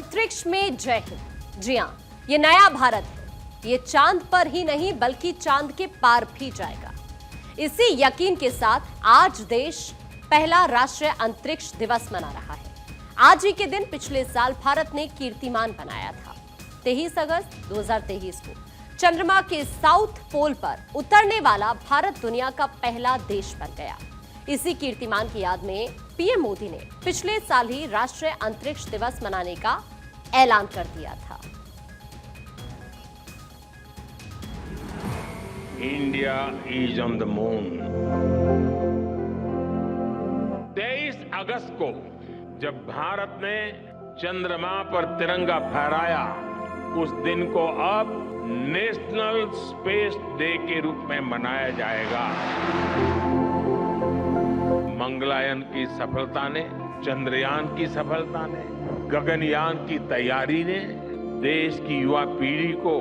अंतरिक्ष में जय हिंद। जी हाँ, ये नया भारत है। ये चांद पर ही नहीं बल्कि चांद के पार भी जाएगा। इसी यकीन के साथ आज देश पहला राष्ट्रीय अंतरिक्ष दिवस मना रहा है। आज ही के दिन पिछले साल भारत ने कीर्तिमान बनाया था। 23 अगस्त 2023 को चंद्रमा के साउथ पोल पर उतरने वाला भारत दुनिया का पहला देश बन गया। इसी कीर्तिमान की याद में पीएम मोदी ने पिछले साल ही राष्ट्रीय अंतरिक्ष दिवस मनाने का ऐलान कर दिया था। India is on the moon. 23 अगस्त को जब भारत ने चंद्रमा पर तिरंगा फहराया, उस दिन को अब नेशनल स्पेस डे के रूप में मनाया जाएगा। मंगलयान की सफलता ने, चंद्रयान की सफलता ने, गगनयान की तैयारी ने देश की युवा पीढ़ी को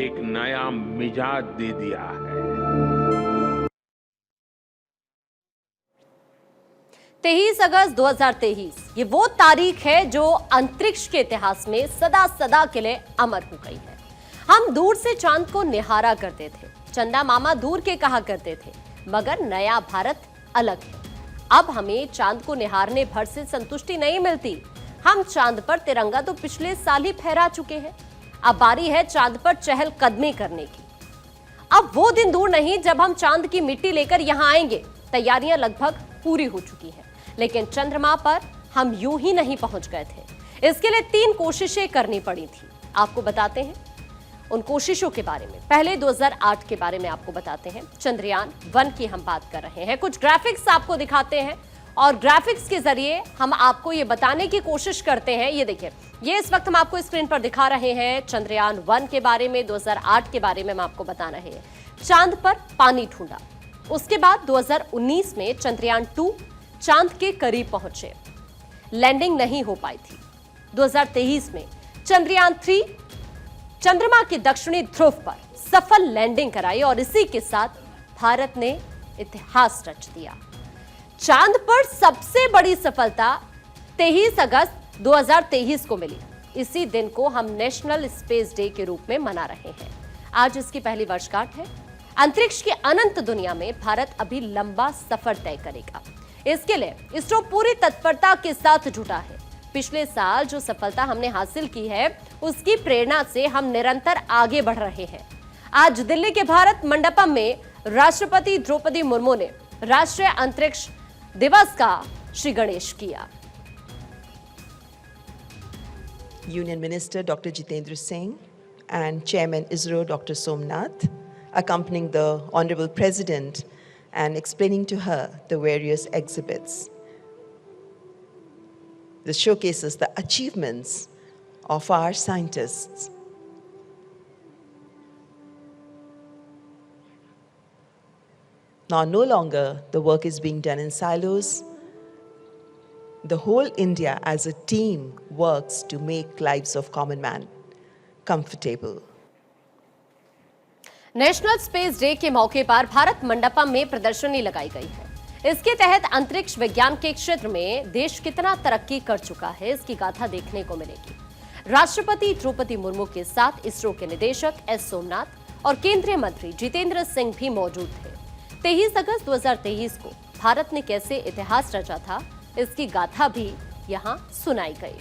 एक नया मिजाज दे दिया है। 23 अगस्त 2023 ये वो तारीख है जो अंतरिक्ष के इतिहास में सदा सदा के लिए अमर हो गई है। हम दूर से चांद को निहारा करते थे, चंदा मामा दूर के कहा करते थे, मगर नया भारत अलग है। अब हमें चांद को निहारने भर से संतुष्टि नहीं मिलती। हम चांद पर तिरंगा तो पिछले साल ही फहरा चुके हैं। अब बारी है चांद पर चहलकदमी करने की। अब वो दिन दूर नहीं जब हम चांद की मिट्टी लेकर यहां आएंगे। तैयारियां लगभग पूरी हो चुकी हैं, लेकिन चंद्रमा पर हम यूं ही नहीं पहुंच गए थे। इसके लिए 3 कोशिशें करनी पड़ी थी। आपको बताते हैं उन कोशिशों के बारे में। पहले 2008 के बारे में आपको बताते हैं। चंद्रयान 1 की हम बात कर रहे हैं। कुछ ग्राफिक्स आपको दिखाते हैं और ग्राफिक्स के जरिए हम आपको ये बताने की कोशिश करते हैं। ये देखिए, ये इस वक्त हम आपको स्क्रीन पर दिखा रहे हैं चंद्रयान 1 के बारे में। 2008 के बारे में हम आपको बता रहे हैं। चांद पर पानी ढूंढा। उसके बाद 2019 में चंद्रयान 2 चांद के करीब पहुंचे, लैंडिंग नहीं हो पाई थी। 2023 में चंद्रयान 3 चंद्रमा के दक्षिणी ध्रुव पर सफल लैंडिंग कराई और इसी के साथ भारत ने इतिहास रच दिया। चांद पर सबसे बड़ी सफलता 23 अगस्त 2023 को मिली। इसी दिन को हम नेशनल स्पेस डे के रूप में मना रहे हैं। आज इसकी पहली वर्षगांठ है। अंतरिक्ष की अनंत दुनिया में भारत अभी लंबा सफर तय करेगा। इसके लिए इसरो पूरी तत्परता के साथ जुटा है। पिछले साल जो सफलता हमने हासिल की है, उसकी प्रेरणा से हम निरंतर आगे बढ़ रहे हैं। आज दिल्ली के भारत मंडपम में राष्ट्रपति द्रौपदी मुर्मू ने राष्ट्रीय अंतरिक्ष दिवस का श्री गणेश किया। Union Minister Dr. Jitendra Singh and Chairman ISRO Dr. Somnath accompanying the Honorable President and explaining to her the various exhibits. This showcases the achievements of our scientists. Now, no longer the work is being done in silos. The whole India as a team works to make lives of common man comfortable. National space day के मौके पर भारत मंडपम में प्रदर्शनी लगाई गई है। इसके तहत अंतरिक्ष विज्ञान के क्षेत्र में देश कितना तरक्की कर चुका है, इसकी गाथा देखने को मिलेगी। राष्ट्रपति द्रौपदी मुर्मू के साथ इसरो के निदेशक एस सोमनाथ और केंद्रीय मंत्री जितेंद्र सिंह भी मौजूद थे। 23 अगस्त 2023 को भारत ने कैसे इतिहास रचा था, इसकी गाथा भी यहां सुनाई गई।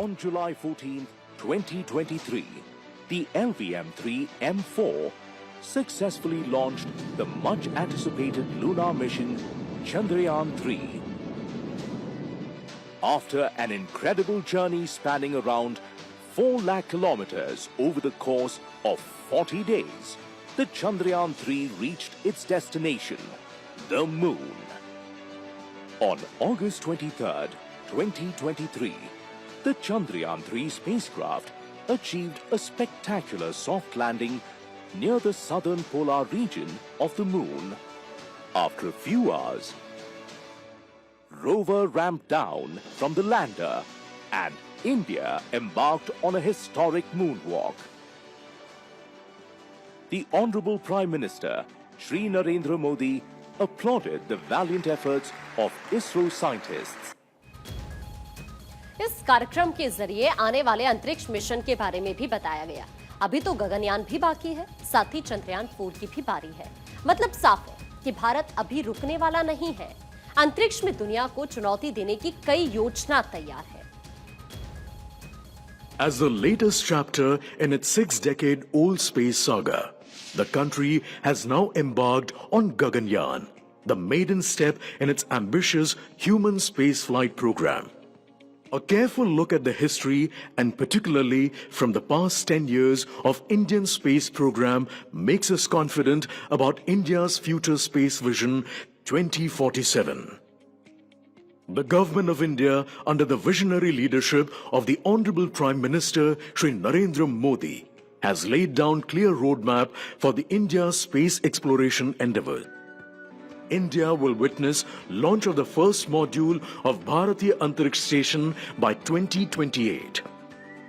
On July 14, 2023, the LVM-3 M4 successfully launched the much-anticipated lunar mission Chandrayaan-3. After an incredible journey spanning around 4 lakh kilometers over the course of 40 days, the Chandrayaan-3 reached its destination, the Moon. On August 23rd, 2023, the Chandrayaan-3 spacecraft achieved a spectacular soft landing near the southern polar region of the Moon. After a few hours, rover ramped down from the lander and India embarked on a historic moonwalk. The Honorable Prime Minister, Shri Narendra Modi, applauded the valiant efforts of ISRO scientists. इस कार्यक्रम के जरिए आने वाले अंतरिक्ष mission के बारे में भी बताया गया। अभी तो गगनयान भी बाकी है, साथ ही चंद्रयान 4 की भी बारी है। मतलब साफ है कि भारत अभी रुकने वाला नहीं है। अंतरिक्ष में दुनिया को चुनौती देने की कई योजना तैयार है। As the latest chapter in its 6-decade-old space saga, the country has now embarked on Gaganyaan, the maiden step in its ambitious human spaceflight program. A careful look at the history, and particularly from the past 10 years of Indian space program, makes us confident about India's future space vision 2047. The Government of India, under the visionary leadership of the Honorable Prime Minister Shri Narendra Modi, has laid down clear roadmap for the India's space exploration endeavour. India will witness launch of the first module of Bharatiya Antariksh Station by 2028.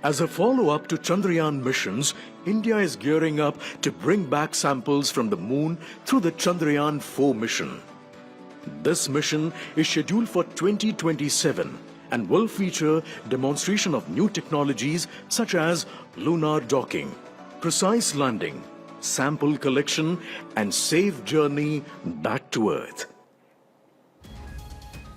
As a follow-up to Chandrayaan missions, India is gearing up to bring back samples from the moon through the Chandrayaan 4 mission. This mission is scheduled for 2027 and will feature demonstration of new technologies such as lunar docking, precise landing, sample collection and safe journey back to Earth.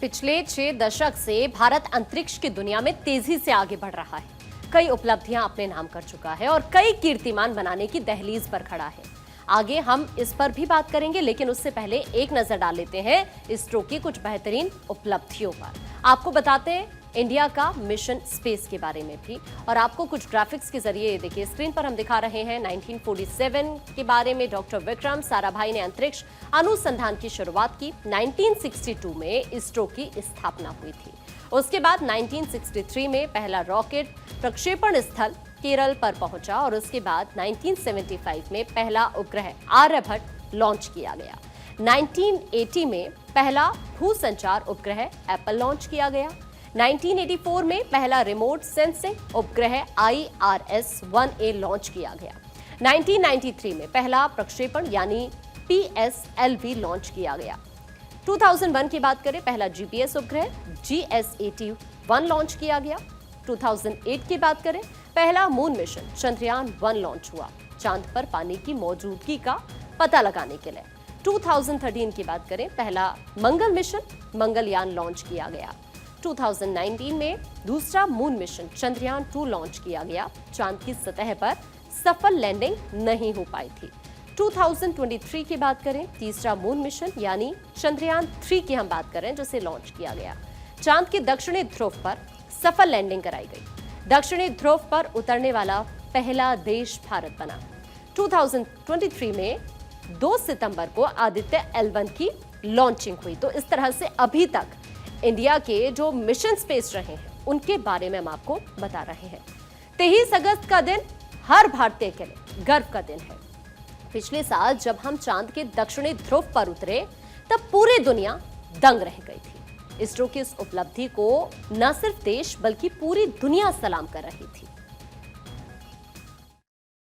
पिछले 6 दशक से भारत अंतरिक्ष की दुनिया में तेजी से आगे बढ़ रहा है। कई उपलब्धियां अपने नाम कर चुका है और कई कीर्तिमान बनाने की दहलीज पर खड़ा है। आगे हम इस पर भी बात करेंगे, लेकिन उससे पहले एक नजर डाल लेते हैं इसरो की कुछ बेहतरीन उपलब्धियों पर। आपको बताते हैं इंडिया का मिशन स्पेस के बारे में भी, और आपको कुछ ग्राफिक्स के जरिए देखिए स्क्रीन पर हम दिखा रहे हैं 1947 के बारे में। डॉक्टर विक्रम साराभाई ने अंतरिक्ष अनुसंधान की शुरुआत की। 1962 में इसरो की स्थापना हुई थी। उसके बाद 1963 में पहला रॉकेट प्रक्षेपण स्थल केरल पर पहुंचा और उसके बाद 1975 में पहला उपग्रह आर्यभट्ट लॉन्च किया गया। 1980 में पहला भूसंचार उपग्रह एप्पल लॉन्च किया गया। 1984 में पहला रिमोट सेंसिंग उपग्रह IRS-1A लॉन्च किया गया। 1993 में पहला प्रक्षेपण यानी PSLV लॉन्च किया गया। 2001 की बात करें, पहला GPS उपग्रह GSAT-1 लॉन्च किया गया। 2008 की बात करें, पहला मून मिशन चंद्रयान 1 लॉन्च हुआ, चांद पर पानी की मौजूदगी का पता लगाने के लिए। 2013 की बात करें, पहला मंगल मिशन मंगलयान लॉन्च किया गया। 2019 में दूसरा मून मिशन चंद्रयान 2 लॉन्च किया गया। चांद की सतह पर सफल लैंडिंग नहीं हो पाई थी। 2023 की बात करें, तीसरा मून मिशन यानी चंद्रयान 3 की हम बात करें जिसे लॉन्च किया गया। चांद के दक्षिणी ध्रुव पर सफल लैंडिंग कराई गई। दक्षिणी ध्रुव पर उतरने वाला पहला देश भारत बना। 2023 में 2 सितंबर को आदित्य L1 की लॉन्चिंग हुई। तो इस तरह से अभी तक इंडिया के जो मिशन स्पेस रहे हैं उनके बारे में हम आपको बता रहे हैं। 23 अगस्त का दिन हर भारतीय के लिए गर्व का दिन है। पिछले साल जब हम चांद के दक्षिणी ध्रुव पर उतरे तब पूरी दुनिया दंग रह गई थी। इसरो की इस उपलब्धि को न सिर्फ देश बल्कि पूरी दुनिया सलाम कर रही थी।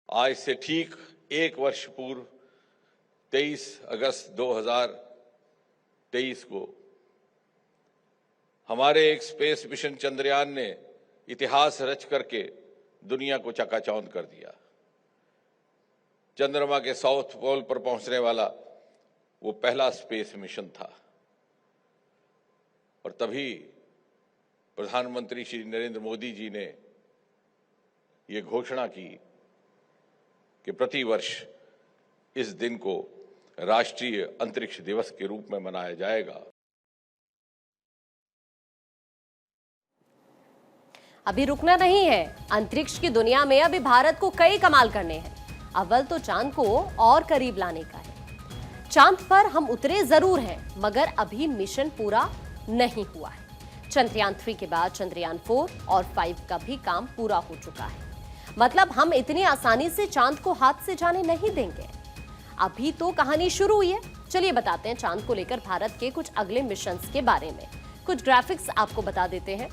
आज से ठीक 1 वर्ष पूर्व 23 अगस्त 2023 को हमारे एक स्पेस मिशन चंद्रयान ने इतिहास रच करके दुनिया को चकाचौंध कर दिया। चंद्रमा के साउथ पोल पर पहुंचने वाला वो पहला स्पेस मिशन था। और तभी प्रधानमंत्री श्री नरेंद्र मोदी जी ने ये घोषणा की कि प्रतिवर्ष इस दिन को राष्ट्रीय अंतरिक्ष दिवस के रूप में मनाया जाएगा। अभी रुकना नहीं है। अंतरिक्ष की दुनिया में अभी भारत को कई कमाल करने हैं। अव्वल तो चांद को और करीब लाने का है। चांद पर हम उतरे जरूर हैं, मगर अभी मिशन पूरा नहीं हुआ है। चंद्रयान 3 के बाद चंद्रयान 4 और 5 का भी काम पूरा हो चुका है। मतलब हम इतनी आसानी से चांद को हाथ से जाने नहीं देंगे। अभी तो कहानी शुरू हुई है। चलिए बताते हैं चांद को लेकर भारत के कुछ अगले मिशंस के बारे में। कुछ ग्राफिक्स आपको बता देते हैं।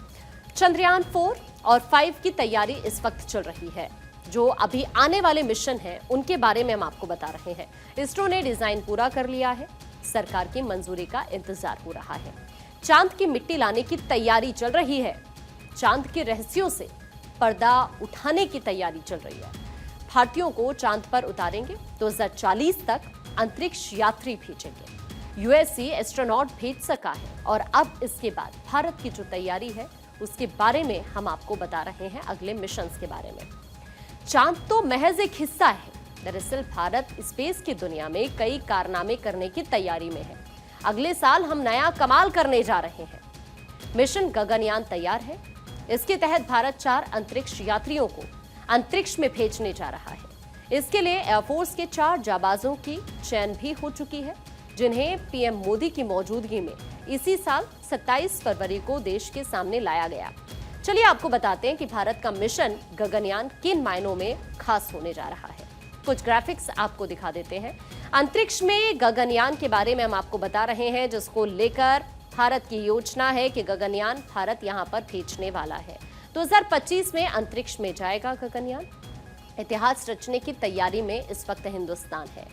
चंद्रयान 4 और 5 की तैयारी इस वक्त चल रही है। जो अभी आने वाले मिशन हैं उनके बारे में हम आपको बता रहे हैं। इसरो ने डिजाइन पूरा कर लिया है, सरकार की मंजूरी का इंतजार हो रहा है। चांद की मिट्टी लाने की तैयारी चल रही है। चांद के रहस्यों से पर्दा उठाने की तैयारी चल रही है। भारतीयों को चांद पर उतारेंगे, 2040 तक अंतरिक्ष यात्री भेजेंगे। यूएसए एस्ट्रोनॉट भेज सका है और अब इसके बाद भारत की जो तैयारी है उसके बारे में हम आपको बता रहे हैं, अगले मिशंस के बारे में। चांद तो महज एक हिस्सा है। दरअसल भारत स्पेस की दुनिया में कई कारनामे करने की तैयारी में है। अगले साल हम नया कमाल करने जा रहे हैं। मिशन गगनयान तैयार है। इसके तहत भारत 4 अंतरिक्ष यात्रियों को अंतरिक्ष में भेजने जा रहा है। इसके लिए एयरफोर्स के 4 जाबाजों की चयन भी हो चुकी है, जिन्हें पीएम मोदी की मौजूदगी में इसी साल 27 फरवरी को देश के सामने लाया गया। चलिए आपको बताते हैं कि भारत का मिशन गगनयान किन मायनों में खास होने जा रहा है। कुछ ग्राफिक्स आपको दिखा देते हैं। अंतरिक्ष में गगनयान के बारे में हम आपको बता रहे हैं, जिसको लेकर भारत की योजना है कि गगनयान भारत यहां पर भेजने वाला है। 2025 में अंतरिक्ष में जाएगा गगनयान। इतिहास रचने की तैयारी में इस वक्त हिंदुस्तान है।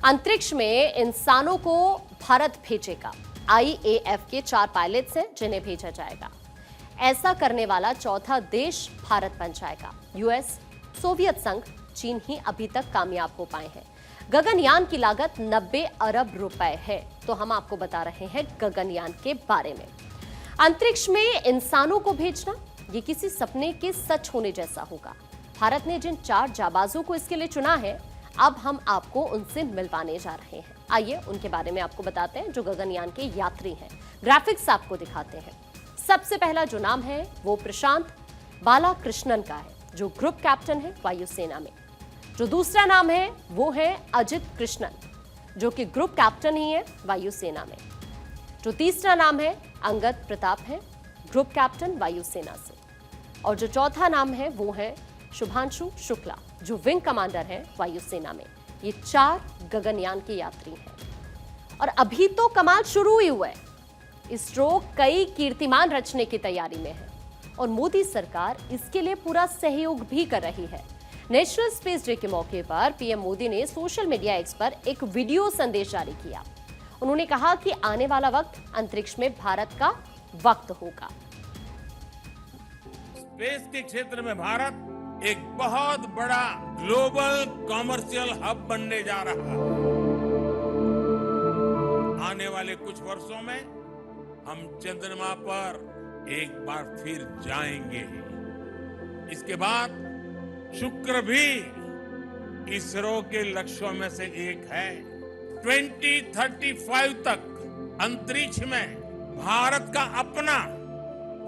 अंतरिक्ष में इंसानों को भारत भेजेगा। IAF के 4 पायलट्स हैं जिन्हें भेजा जाएगा। ऐसा करने वाला चौथा देश भारत बन जाएगा। यूएस, सोवियत संघ, चीन ही अभी तक कामयाब हो पाए हैं। गगनयान की लागत 90 अरब रुपए है। तो हम आपको बता रहे हैं गगनयान के बारे में। अंतरिक्ष में इंसानों को भेजना ये किसी सपने के सच होने जैसा होगा। भारत ने जिन 4 जाबाजों को इसके लिए चुना है, अब हम आपको उनसे मिलवाने जा रहे हैं। आइए उनके बारे में आपको बताते हैं जो गगनयान के यात्री हैं। ग्राफिक्स आपको दिखाते हैं। सबसे पहला जो नाम है वो प्रशांत बालाकृष्णन का है, जो ग्रुप कैप्टन है वायुसेना में। जो दूसरा नाम है वो है अजित कृष्णन, जो कि ग्रुप कैप्टन ही है वायुसेना में। जो तीसरा नाम है अंगद प्रताप है, ग्रुप कैप्टन वायुसेना से। और जो चौथा नाम है वो है शुभांशु शुक्ला, जो विंग कमांडर है वायुसेना में। ये 4 गगनयान के यात्री हैं। और अभी तो कमाल शुरू ही हुआ है। इसरो कई कीर्तिमान रचने की तैयारी में है और मोदी सरकार इसके लिए पूरा सहयोग भी कर रही है। नेशनल स्पेस डे के मौके पर पीएम मोदी ने सोशल मीडिया एक्स पर एक वीडियो संदेश जारी किया। उन्होंने कहा कि आने वाला वक्त अंतरिक्ष में भारत का वक्त होगा। स्पेस के क्षेत्र में भारत एक बहुत बड़ा ग्लोबल कॉमर्शियल हब बनने जा रहा है। आने वाले कुछ वर्षों में हम चंद्रमा पर एक बार फिर जाएंगे। इसके बाद शुक्र भी इसरो के लक्ष्यों में से एक है। 2035 तक अंतरिक्ष में भारत का अपना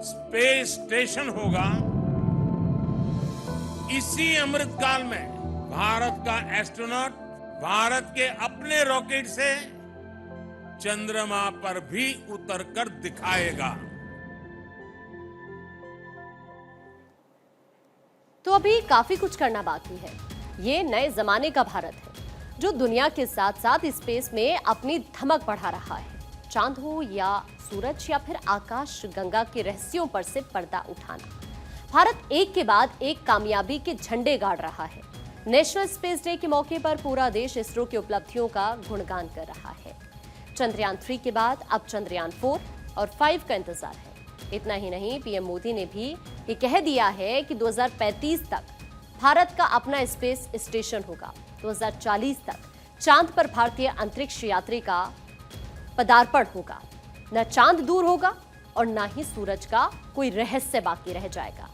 स्पेस स्टेशन होगा। इसी अमृतकाल में भारत का एस्ट्रोनॉट भारत के अपने रॉकेट से चंद्रमा पर भी उतरकर दिखाएगा। तो अभी काफी कुछ करना बाकी है। ये नए जमाने का भारत है जो दुनिया के साथ साथ स्पेस में अपनी धमक बढ़ा रहा है। चांद हो या सूरज या फिर आकाश गंगा के रहस्यों पर से पर्दा उठाना, भारत एक के बाद एक कामयाबी के झंडे गाड़ रहा है। नेशनल स्पेस डे के मौके पर पूरा देश इसरो की उपलब्धियों का गुणगान कर रहा है। चंद्रयान 3 के बाद अब चंद्रयान 4 और 5 का इंतजार है। इतना ही नहीं, पीएम मोदी ने भी ये कह दिया है कि 2035 तक भारत का अपना स्पेस स्टेशन होगा। 2040 तक चांद पर भारतीय अंतरिक्ष यात्री का पदार्पण होगा। न चांद दूर होगा और न ही सूरज का कोई रहस्य बाकी रह जाएगा।